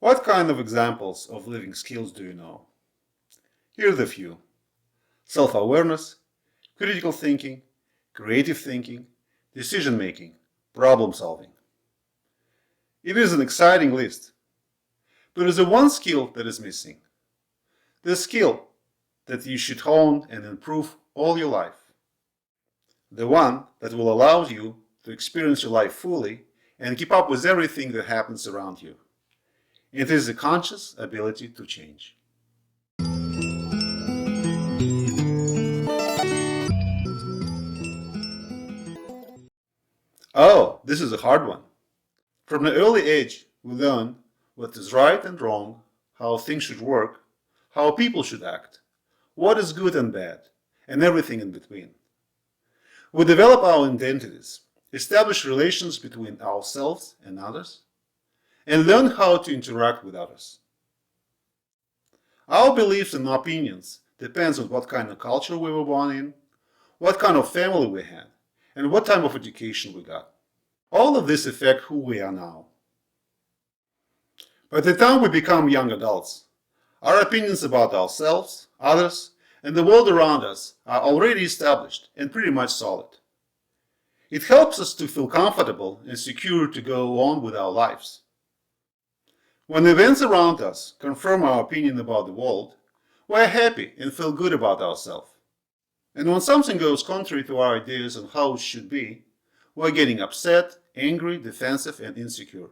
What kind of examples of living skills do you know? Here are the few. Self-awareness, critical thinking, creative thinking, decision-making, problem-solving. It is an exciting list. But there is one skill that is missing. The skill that you should hone and improve all your life. The one that will allow you to experience your life fully and keep up with everything that happens around you. It is the conscious ability to change. Oh, this is a hard one. From an early age, we learn what is right and wrong, how things should work, how people should act, what is good and bad, and everything in between. We develop our identities, establish relations between ourselves and others, and learn how to interact with others. Our beliefs and opinions depends on what kind of culture we were born in, what kind of family we had, and what type of education we got. All of this affect who we are now. By the time we become young adults, our opinions about ourselves, others, and the world around us are already established and pretty much solid. It helps us to feel comfortable and secure to go on with our lives. When events around us confirm our opinion about the world, we are happy and feel good about ourselves. And when something goes contrary to our ideas on how it should be, we are getting upset, angry, defensive, and insecure.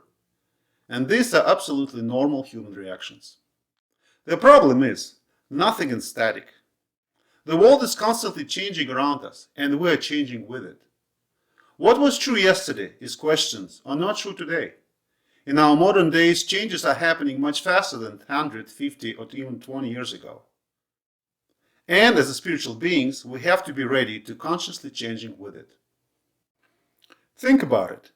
And these are absolutely normal human reactions. The problem is, nothing is static. The world is constantly changing around us, and we are changing with it. What was true yesterday is questions are not true today. In our modern days, changes are happening much faster than 150 or even 20 years ago. And as spiritual beings, we have to be ready to consciously changing with it. Think about it.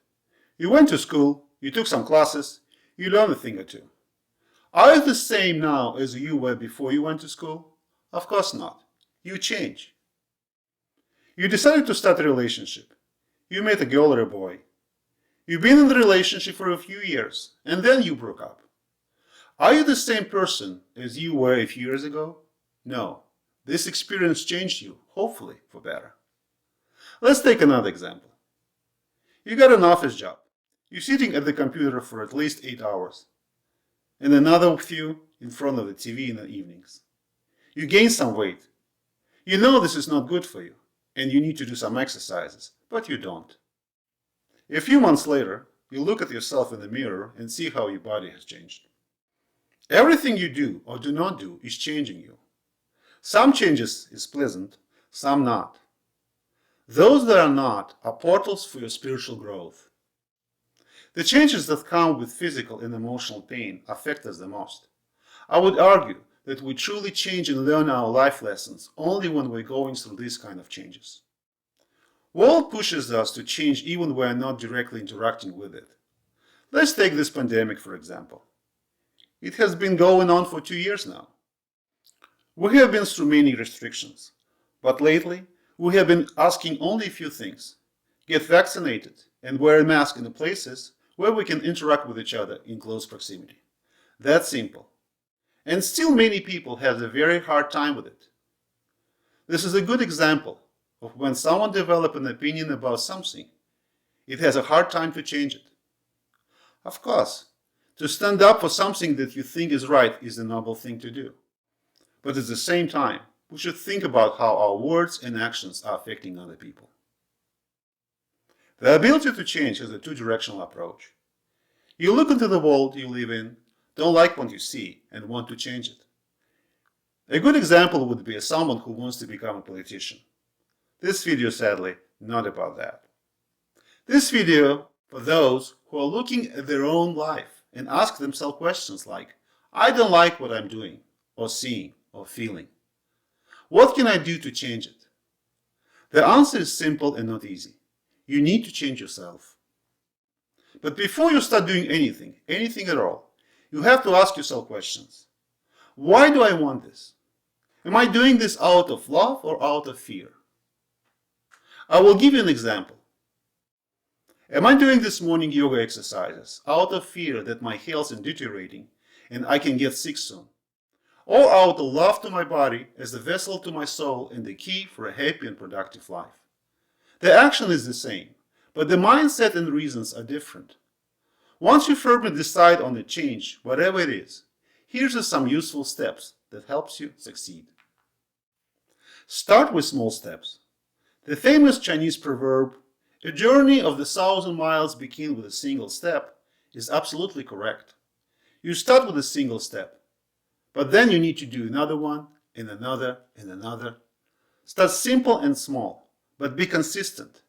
You went to school, you took some classes, you learned a thing or two. Are you the same now as you were before you went to school? Of course not. You change. You decided to start a relationship. You met a girl or a boy. You've been in the relationship for a few years, and then you broke up. Are you the same person as you were a few years ago? No. This experience changed you, hopefully for better. Let's take another example. You got an office job. You're sitting at the computer for at least 8 hours, and another few in front of the TV in the evenings. You gain some weight. You know this is not good for you, and you need to do some exercises, but you don't. A few months later, you look at yourself in the mirror and see how your body has changed. Everything you do or do not do is changing you. Some changes is pleasant, some not. Those that are not are portals for your spiritual growth. The changes that come with physical and emotional pain affect us the most. I would argue that we truly change and learn our life lessons only when we're going through these kind of changes. World pushes us to change even when we're not directly interacting with it. Let's take this pandemic for example. It has been going on for 2 years now. We have been through many restrictions, but lately we have been asking only a few things. Get vaccinated and wear a mask in the places where we can interact with each other in close proximity. That's simple. And still many people have a very hard time with it. This is a good example of when someone develops an opinion about something, it has a hard time to change it. Of course, to stand up for something that you think is right is a noble thing to do. But at the same time, we should think about how our words and actions are affecting other people. The ability to change is a two-directional approach. You look into the world you live in, don't like what you see, and want to change it. A good example would be someone who wants to become a politician. This video, sadly, not about that. This video for those who are looking at their own life and ask themselves questions like, I don't like what I'm doing, or seeing, or feeling. What can I do to change it? The answer is simple and not easy. You need to change yourself. But before you start doing anything at all, you have to ask yourself questions. Why do I want this? Am I doing this out of love or out of fear? I will give you an example. Am I doing this morning yoga exercises out of fear that my health is deteriorating and I can get sick soon. Or out of love to my body as the vessel to my soul and the key for a happy and productive life. The action is the same, but the mindset and reasons are different. Once you firmly decide on a change, whatever it is, here's some useful steps that helps you succeed. Start with small steps. The famous Chinese proverb, "A journey of 1,000 miles begins with a single step," is absolutely correct. You start with a single step, but then you need to do another one, and another, and another. Start simple and small, but be consistent.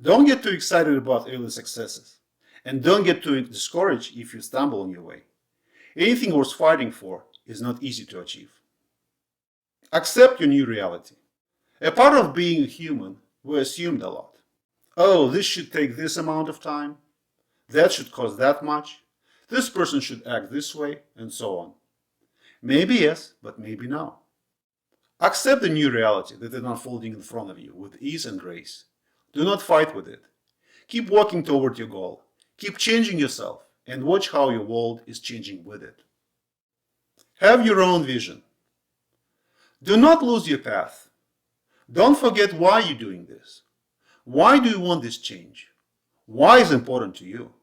Don't get too excited about early successes, and don't get too discouraged if you stumble on your way. Anything worth fighting for is not easy to achieve. Accept your new reality. A part of being a human, we assumed a lot. Oh, this should take this amount of time, that should cost that much, this person should act this way, and so on. Maybe yes, but maybe no. Accept the new reality that is unfolding in front of you with ease and grace. Do not fight with it. Keep walking toward your goal. Keep changing yourself and watch how your world is changing with it. Have your own vision. Do not lose your path. Don't forget why you're doing this. Why do you want this change? Why is it important to you?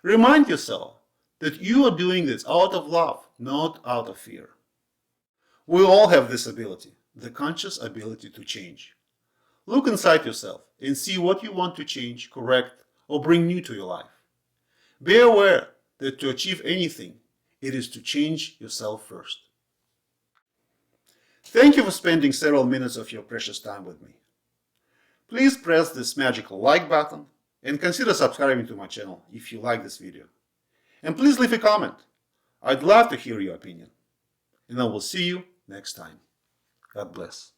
Remind yourself that you are doing this out of love, not out of fear. We all have this ability, the conscious ability to change. Look inside yourself and see what you want to change, correct, or bring new to your life. Be aware that to achieve anything, it is to change yourself first. Thank you for spending several minutes of your precious time with me. Please press this magical like button and consider subscribing to my channel if you like this video. And please leave a comment. I'd love to hear your opinion. And I will see you next time. God bless.